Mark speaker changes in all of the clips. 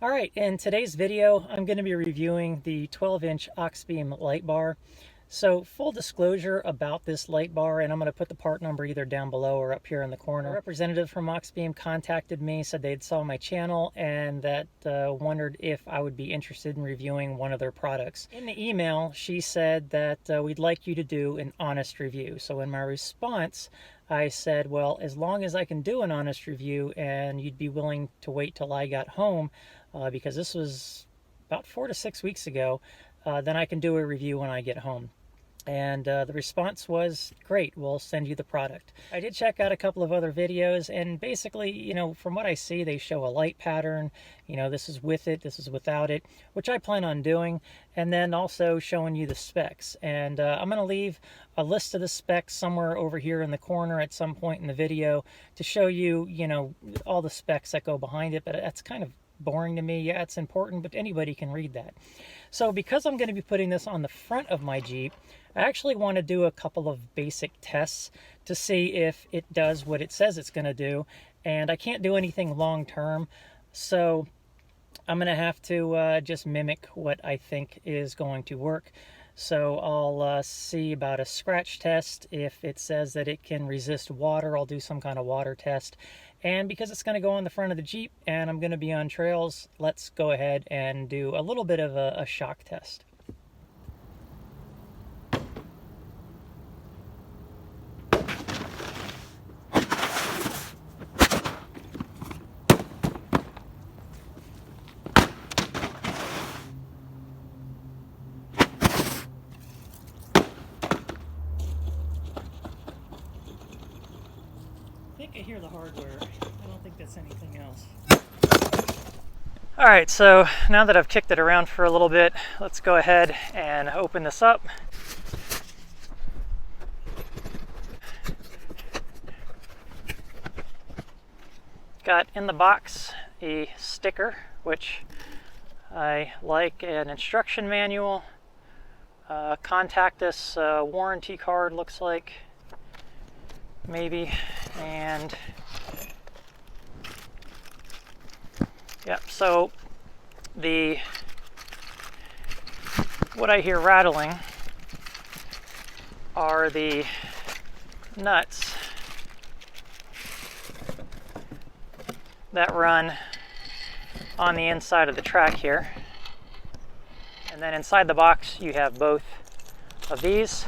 Speaker 1: All right, in today's video, I'm going to be reviewing the 12-inch Auxbeam light bar. So full disclosure about this light bar, and I'm going to put the part number either down below or up here in the corner. A representative from Auxbeam contacted me, said they'd saw my channel and that wondered if I would be interested in reviewing one of their products. In the email, she said that we'd like you to do an honest review. So in my response, I said, well, as long as I can do an honest review and you'd be willing to wait till I got home, because this was about 4 to 6 weeks ago, then I can do a review when I get home. And the response was, great, we'll send you the product. I did check out a couple of other videos, and basically, you know, from what I see, they show a light pattern. You know, this is with it, this is without it, which I plan on doing, and then also showing you the specs. And I'm going to leave a list of the specs somewhere over here in the corner at some point in the video to show you, you know, all the specs that go behind it, but that's kind of boring to me. Yeah, it's important, but anybody can read that. So because I'm going to be putting this on the front of my Jeep, I actually want to do a couple of basic tests to see if it does what it says it's going to do. And I can't do anything long term, so I'm going to have to just mimic what I think is going to work. So I'll see about a scratch test. If it says that it can resist water, I'll do some kind of water test. And because it's going to go on the front of the Jeep and I'm going to be on trails, let's go ahead and do a little bit of a shock test. I think I hear the hardware. I don't think that's anything else. All right, so now that I've kicked it around for a little bit, let's go ahead and open this up. Got in the box a sticker, which I like, an instruction manual, contact us warranty card, looks like, maybe, and yep. So what I hear rattling are the nuts that run on the inside of the track here. And then inside the box you have both of these,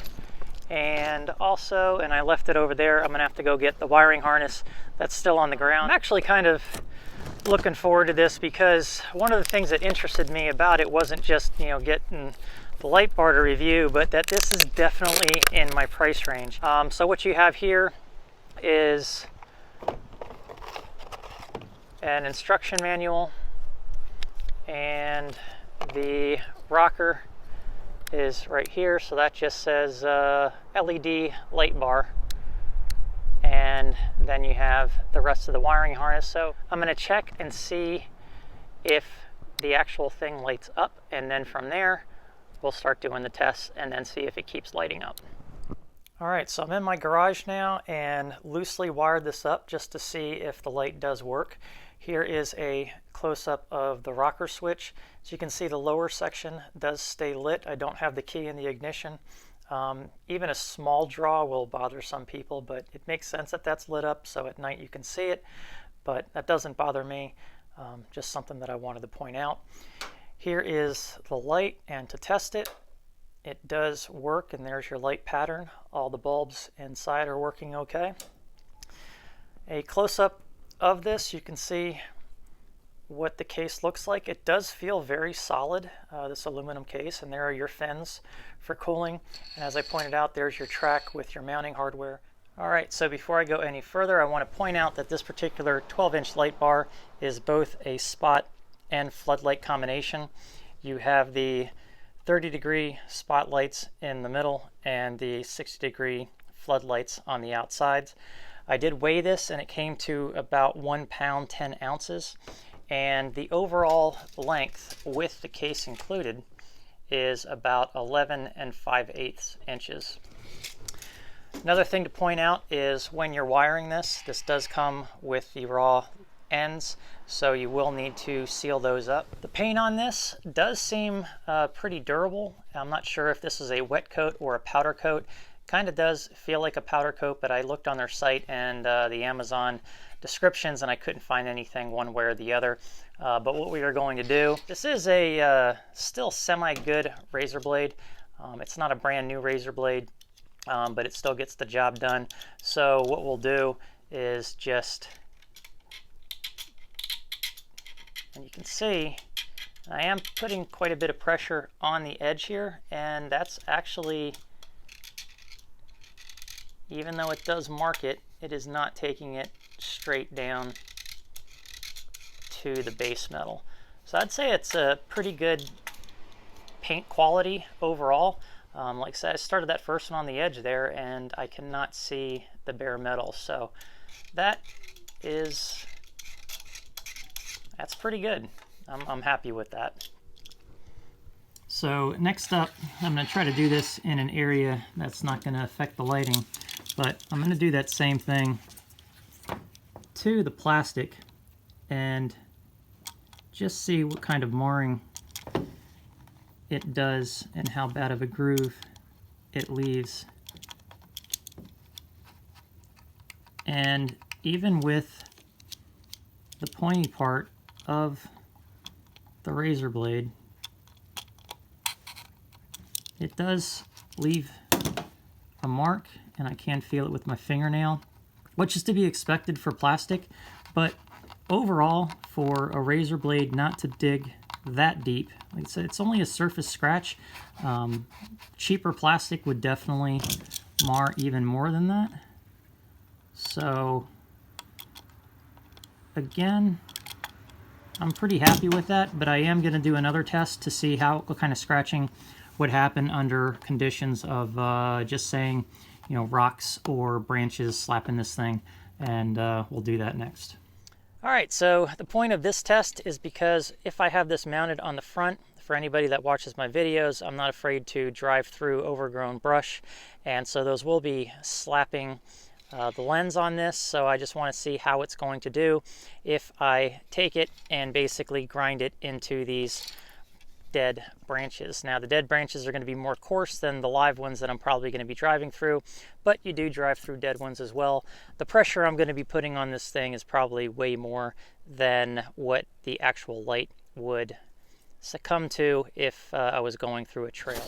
Speaker 1: and also, and I left it over there, I'm gonna have to go get the wiring harness that's still on the ground. I'm actually kind of looking forward to this because one of the things that interested me about it wasn't just, you know, getting the light bar to review, but that this is definitely in my price range. So what you have here is an instruction manual, and the rocker is right here, so that just says LED light bar, and then you have the rest of the wiring harness. So I'm going to check and see if the actual thing lights up, and then from there we'll start doing the tests and then see if it keeps lighting up. All right, so I'm in my garage now and loosely wired this up just to see if the light does work. Here is a close-up of the rocker switch. So you can see the lower section does stay lit. I don't have the key in the ignition. Even a small draw will bother some people, but it makes sense that that's lit up so at night you can see it, but that doesn't bother me. Just something that I wanted to point out. Here is the light, and to test it, it does work, and there's your light pattern. All the bulbs inside are working okay. A close-up of this, you can see what the case looks like. It does feel very solid, this aluminum case, and there are your fins for cooling. And as I pointed out, there's your track with your mounting hardware. All right, so before I go any further, I want to point out that this particular 12-inch light bar is both a spot and floodlight combination. You have the 30-degree spotlights in the middle and the 60-degree floodlights on the outsides. I did weigh this and it came to about 1 pound 10 ounces, and the overall length with the case included is about 11 5/8 inches. Another thing to point out is when you're wiring this, this does come with the raw ends, so you will need to seal those up. The paint on this does seem pretty durable. I'm not sure if this is a wet coat or a powder coat. Kind of does feel like a powder coat, but I looked on their site and the Amazon descriptions and I couldn't find anything one way or the other. But what we are going to do, this is a still semi-good razor blade. It's not a brand new razor blade, but it still gets the job done. So what we'll do is just, and you can see I am putting quite a bit of pressure on the edge here, and that's actually, even though it does mark it, it is not taking it straight down to the base metal. So I'd say it's a pretty good paint quality overall. Like I said, I started that first one on the edge there and I cannot see the bare metal. So that's pretty good. I'm happy with that. So next up, I'm going to try to do this in an area that's not going to affect the lighting, but I'm going to do that same thing to the plastic and just see what kind of marring it does and how bad of a groove it leaves. And even with the pointy part of the razor blade, it does leave a mark, and I can feel it with my fingernail, which is to be expected for plastic, but overall, for a razor blade not to dig that deep, like I said, it's only a surface scratch. Cheaper plastic would definitely mar even more than that. So again, I'm pretty happy with that, but I am going to do another test to see what kind of scratching would happen under conditions of just saying, you know, rocks or branches slapping this thing, and we'll do that next. All right, so the point of this test is because if I have this mounted on the front, for anybody that watches my videos, I'm not afraid to drive through overgrown brush, and so those will be slapping the lens on this. So I just want to see how it's going to do if I take it and basically grind it into these dead branches. Now the dead branches are going to be more coarse than the live ones that I'm probably going to be driving through, but you do drive through dead ones as well. The pressure I'm going to be putting on this thing is probably way more than what the actual light would succumb to if I was going through a trail.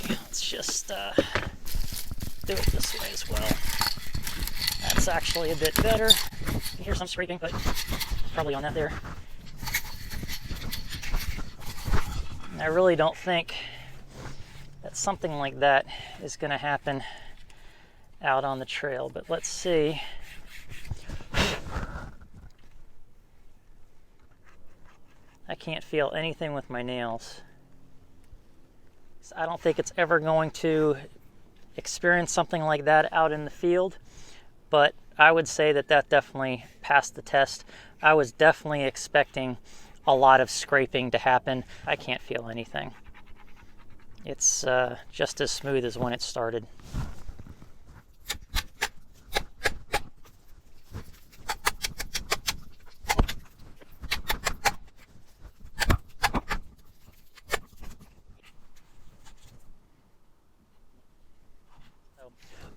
Speaker 1: Let's just do it this way as well. That's actually a bit better. You can hear some scraping, but probably on that there. And I really don't think that something like that is going to happen out on the trail, but let's see. I can't feel anything with my nails. So I don't think it's ever going to experience something like that out in the field, but I would say that that definitely passed the test. I was definitely expecting a lot of scraping to happen. I can't feel anything. It's just as smooth as when it started.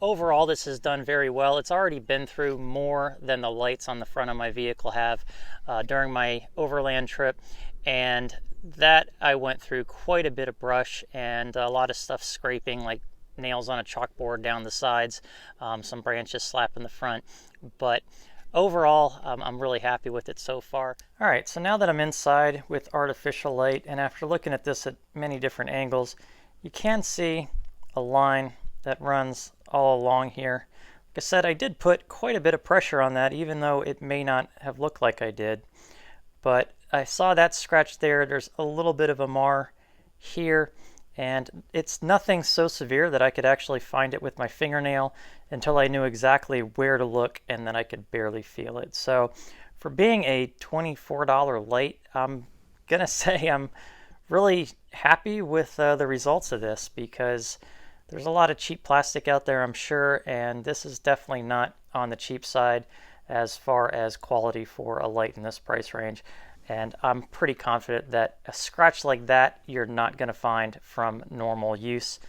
Speaker 1: Overall, this has done very well. It's already been through more than the lights on the front of my vehicle have during my overland trip, and that I went through quite a bit of brush and a lot of stuff scraping, like nails on a chalkboard down the sides, some branches slapping the front, but overall I'm really happy with it so far. All right, so now that I'm inside with artificial light, and after looking at this at many different angles, you can see a line that runs all along here. Like I said, I did put quite a bit of pressure on that, even though it may not have looked like I did. But I saw that scratch there. There's a little bit of a mar here, and it's nothing so severe that I could actually find it with my fingernail until I knew exactly where to look, and then I could barely feel it. So for being a $24 light, I'm gonna say I'm really happy with the results of this, because There's a lot of cheap plastic out there, I'm sure, and this is definitely not on the cheap side as far as quality for a light in this price range. And I'm pretty confident that a scratch like that you're not going to find from normal use.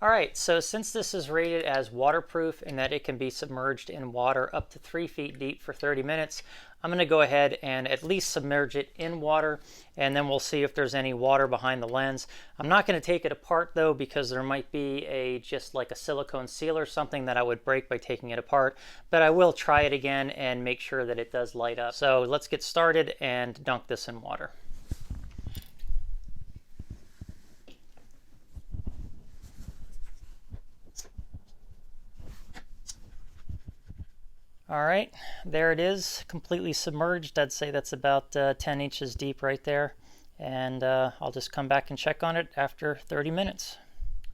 Speaker 1: Alright, so since this is rated as waterproof and that it can be submerged in water up to 3 feet deep for 30 minutes, I'm going to go ahead and at least submerge it in water, and then we'll see if there's any water behind the lens. I'm not going to take it apart though, because there might be just like a silicone seal or something that I would break by taking it apart, but I will try it again and make sure that it does light up. So let's get started and dunk this in water. All right, there it is, completely submerged. I'd say that's about 10 inches deep right there. And I'll just come back and check on it after 30 minutes.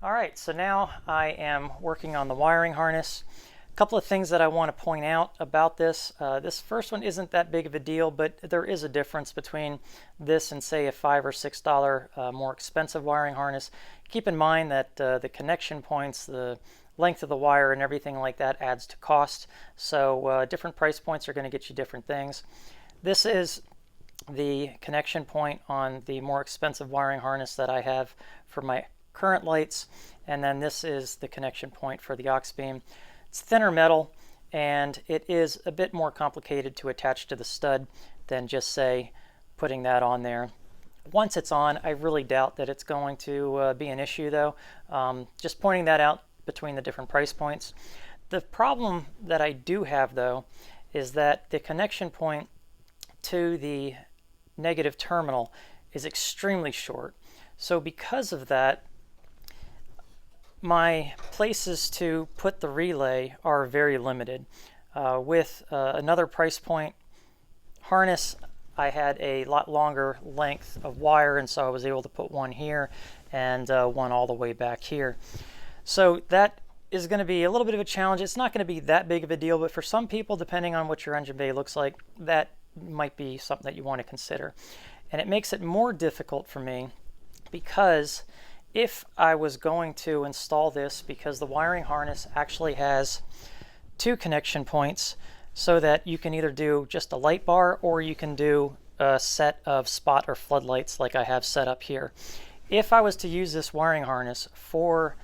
Speaker 1: All right, so now I am working on the wiring harness. A couple of things that I want to point out about this. This first one isn't that big of a deal, but there is a difference between this and say a $5 or $6 more expensive wiring harness. Keep in mind that the connection points, the length of the wire and everything like that adds to cost. So different price points are going to get you different things. This is the connection point on the more expensive wiring harness that I have for my current lights, and then this is the connection point for the Auxbeam. It's thinner metal, and it is a bit more complicated to attach to the stud than just say putting that on there. Once it's on, I really doubt that it's going to be an issue though. Just pointing that out between the different price points. The problem that I do have though is that the connection point to the negative terminal is extremely short. So because of that, my places to put the relay are very limited. With another price point harness, I had a lot longer length of wire, and so I was able to put one here and one all the way back here. So that is going to be a little bit of a challenge. It's not going to be that big of a deal, but for some people, depending on what your engine bay looks like, that might be something that you want to consider. And it makes it more difficult for me because if I was going to install this, because the wiring harness actually has 2 connection points so that you can either do just a light bar or you can do a set of spot or floodlights like I have set up here. If I was to use this wiring harness for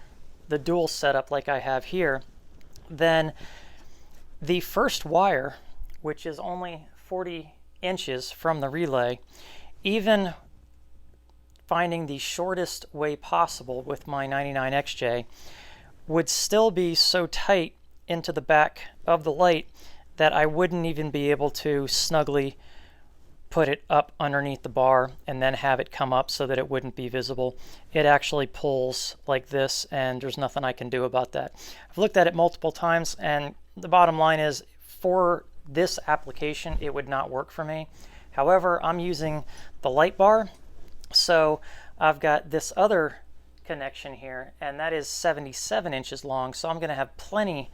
Speaker 1: the dual setup like I have here, then the first wire, which is only 40 inches from the relay, even finding the shortest way possible with my 99XJ, would still be so tight into the back of the light that I wouldn't even be able to snugly put it up underneath the bar and then have it come up so that it wouldn't be visible. It actually pulls like this, and there's nothing I can do about that. I've looked at it multiple times, and the bottom line is for this application it would not work for me. However, I'm using the Lightbar, so I've got this other connection here, and that is 77 inches long, so I'm going to have plenty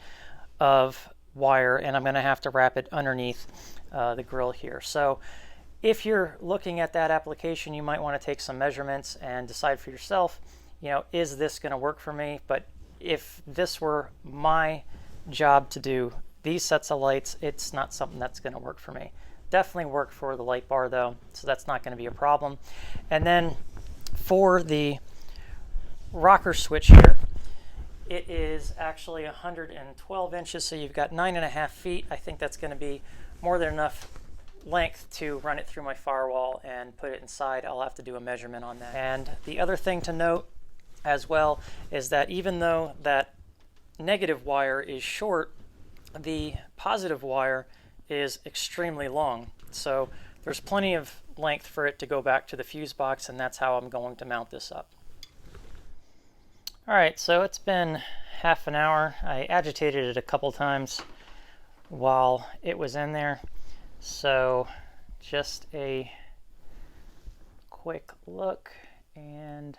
Speaker 1: of wire, and I'm going to have to wrap it underneath the grill here. So if you're looking at that application, you might want to take some measurements and decide for yourself, is this going to work for me? But if this were my job to do these sets of lights, it's not something that's going to work for me. Definitely work for the light bar though, so that's not going to be a problem. And then for the rocker switch here, it is actually 112 inches, so you've got 9.5 feet. I think that's going to be more than enough length to run it through my firewall and put it inside. I'll have to do a measurement on that. And the other thing to note as well is that even though that negative wire is short, the positive wire is extremely long. So there's plenty of length for it to go back to the fuse box, and that's how I'm going to mount this up. All right, so it's been half an hour. I agitated it a couple times while it was in there. So just a quick look, and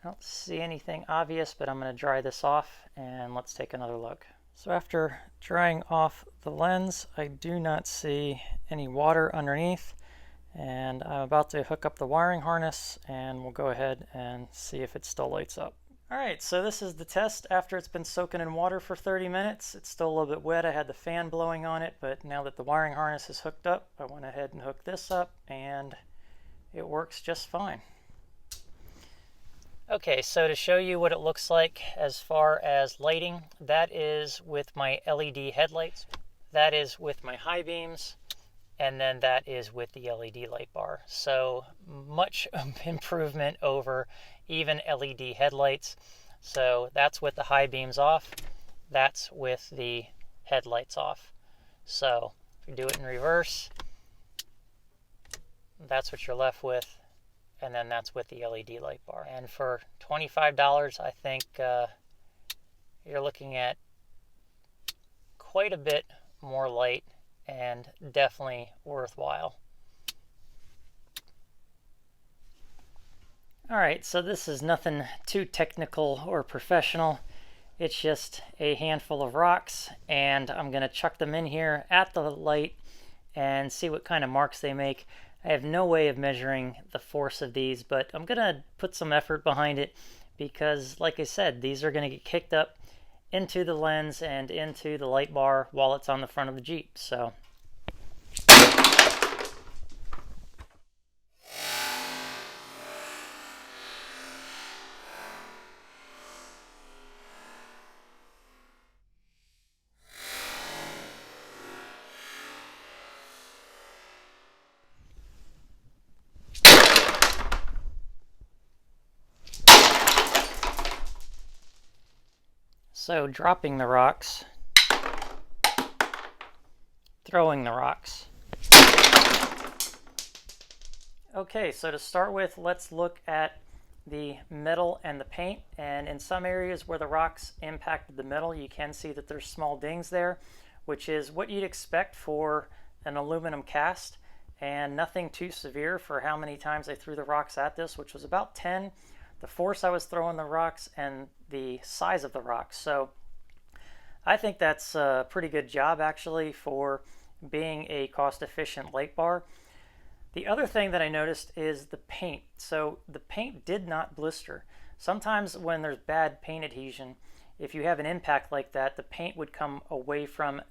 Speaker 1: I don't see anything obvious, but I'm going to dry this off and let's take another look. So after drying off the lens, I do not see any water underneath, and I'm about to hook up the wiring harness and we'll go ahead and see if it still lights up. Alright, so this is the test after it's been soaking in water for 30 minutes. It's still a little bit wet. I had the fan blowing on it, but now that the wiring harness is hooked up, I went ahead and hooked this up, and it works just fine. Okay, so to show you what it looks like as far as lighting, that is with my LED headlights, that is with my high beams, and then that is with the LED light bar. So much improvement over even LED headlights. So that's with the high beams off, that's with the headlights off. So if you do it in reverse, that's what you're left with, and then that's with the LED light bar. And for $25, I think you're looking at quite a bit more light and definitely worthwhile. Alright, so this is nothing too technical or professional. It's just a handful of rocks, and I'm going to chuck them in here at the light and see what kind of marks they make. I have no way of measuring the force of these, but I'm going to put some effort behind it because, like I said, these are going to get kicked up into the lens and into the light bar while it's on the front of the Jeep. So dropping the rocks, throwing the rocks. Okay, so to start with, let's look at the metal and the paint. And in some areas where the rocks impacted the metal, you can see that there's small dings there, which is what you'd expect for an aluminum cast, and nothing too severe for how many times I threw the rocks at this, which was about 10. The force I was throwing the rocks and the size of the rocks. So I think that's a pretty good job actually for being a cost-efficient light bar. The other thing that I noticed is the paint. So the paint did not blister. Sometimes when there's bad paint adhesion, if you have an impact like that, the paint would come away from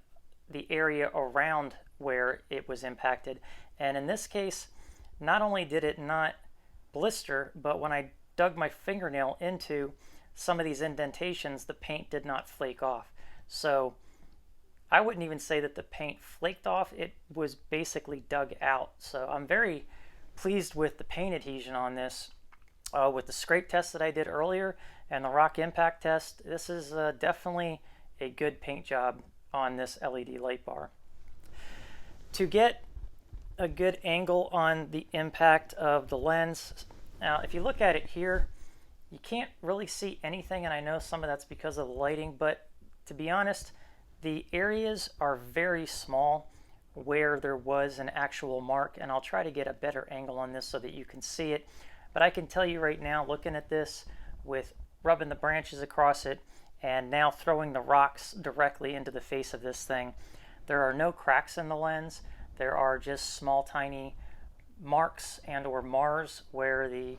Speaker 1: the area around where it was impacted. And in this case, not only did it not blister, but when I dug my fingernail into some of these indentations, the paint did not flake off. So I wouldn't even say that the paint flaked off, it was basically dug out. So I'm very pleased with the paint adhesion on this. With the scrape test that I did earlier and the rock impact test, this is definitely a good paint job on this LED light bar. To get a good angle on the impact of the lens, now if you look at it here, you can't really see anything, and I know some of that's because of the lighting, but to be honest, the areas are very small where there was an actual mark, and I'll try to get a better angle on this so that you can see it. But I can tell you right now, looking at this with rubbing the branches across it and now throwing the rocks directly into the face of this thing, there are no cracks in the lens. There are just small tiny marks and or mars where the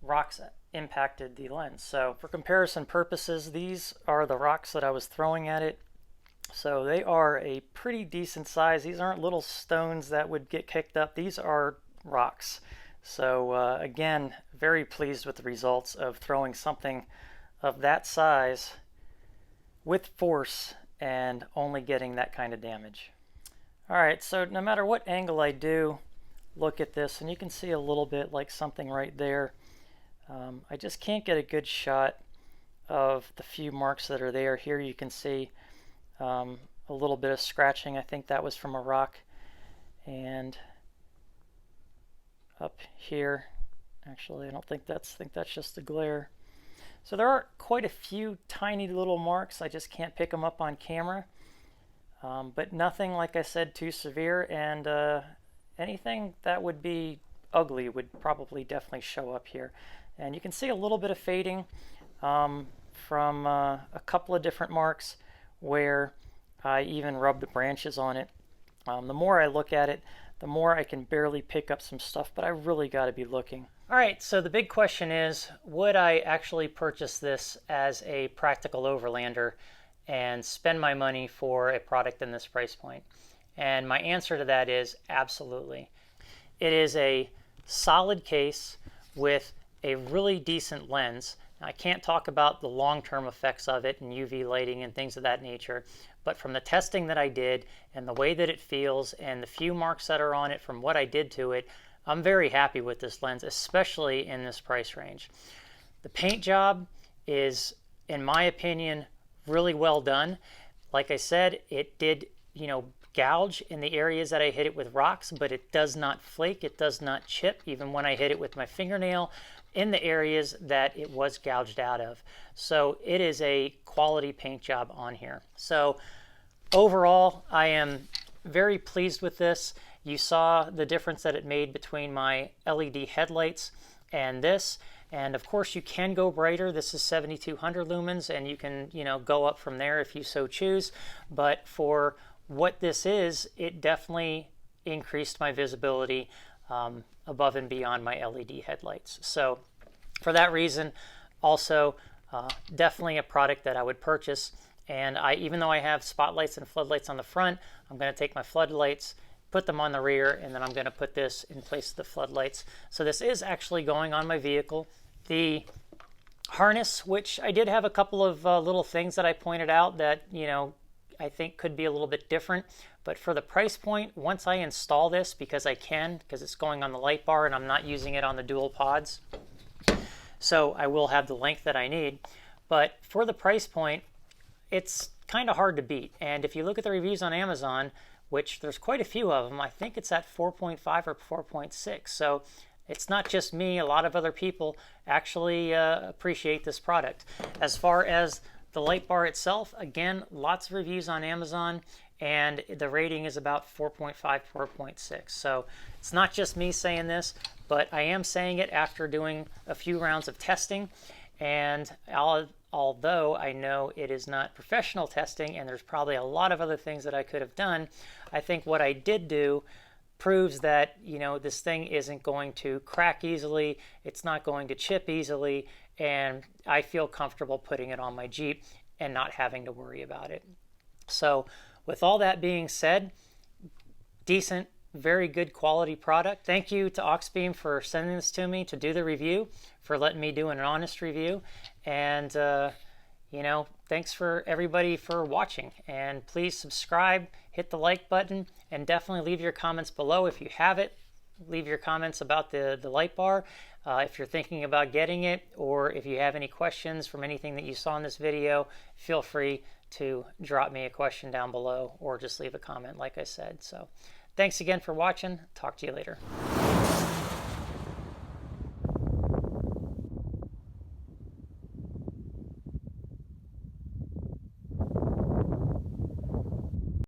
Speaker 1: rocks impacted the lens. So for comparison purposes, these are the rocks that I was throwing at it. So they are a pretty decent size. These aren't little stones that would get kicked up. These are rocks. So again, very pleased with the results of throwing something of that size with force and only getting that kind of damage. Alright, so no matter what angle I do, look at this, and you can see a little bit like something right there. I just can't get a good shot of the few marks that are there. Here you can see a little bit of scratching. I think that was from a rock. And up here, actually, I think that's just the glare. So there are quite a few tiny little marks. I just can't pick them up on camera. But nothing, like I said, too severe, and anything that would be ugly would probably definitely show up here. And you can see a little bit of fading from a couple of different marks where I even rubbed the branches on it. The more I look at it, the more I can barely pick up some stuff, but I really got to be looking. All right, so the big question is, would I actually purchase this as a practical overlander and spend my money for a product in this price point? And my answer to that is absolutely. It is a solid case with a really decent lens. Now, I can't talk about the long-term effects of it and UV lighting and things of that nature, but from the testing that I did and the way that it feels and the few marks that are on it from what I did to it, I'm very happy with this lens, especially in this price range. The paint job is, in my opinion, really well done. Like I said, it did, gouge in the areas that I hit it with rocks, but it does not flake, it does not chip, even when I hit it with my fingernail in the areas that it was gouged out of. So it is a quality paint job on here. So overall, I am very pleased with this. You saw the difference that it made between my LED headlights and this. And of course you can go brighter. This is 7200 lumens and you can, go up from there if you so choose. But for what this is, it definitely increased my visibility above and beyond my LED headlights. So for that reason, also definitely a product that I would purchase. And even though I have spotlights and floodlights on the front, I'm going to take my floodlights, put them on the rear, and then I'm going to put this in place of the floodlights. So this is actually going on my vehicle. The harness, which I did have a couple of little things that I pointed out that, I think could be a little bit different. But for the price point, once I install this, because it's going on the Lightbar and I'm not using it on the dual pods, so I will have the length that I need. But for the price point, it's kind of hard to beat. And if you look at the reviews on Amazon, which there's quite a few of them, I think it's at 4.5 or 4.6. So it's not just me, a lot of other people actually appreciate this product. As far as the Lightbar itself, again, lots of reviews on Amazon, and the rating is about 4.5, 4.6. So it's not just me saying this, but I am saying it after doing a few rounds of testing. And although I know it is not professional testing and there's probably a lot of other things that I could have done, I think what I did do proves that, this thing isn't going to crack easily, it's not going to chip easily, and I feel comfortable putting it on my Jeep and not having to worry about it. So with all that being said, decent, very good quality product. Thank you to Auxbeam for sending this to me to do the review, for letting me do an honest review, and thanks for everybody for watching. And please subscribe, hit the like button, and definitely leave your comments below if you have it. Leave your comments about the Lightbar, if you're thinking about getting it, or if you have any questions from anything that you saw in this video, feel free to drop me a question down below or just leave a comment like I said. So thanks again for watching. Talk to you later.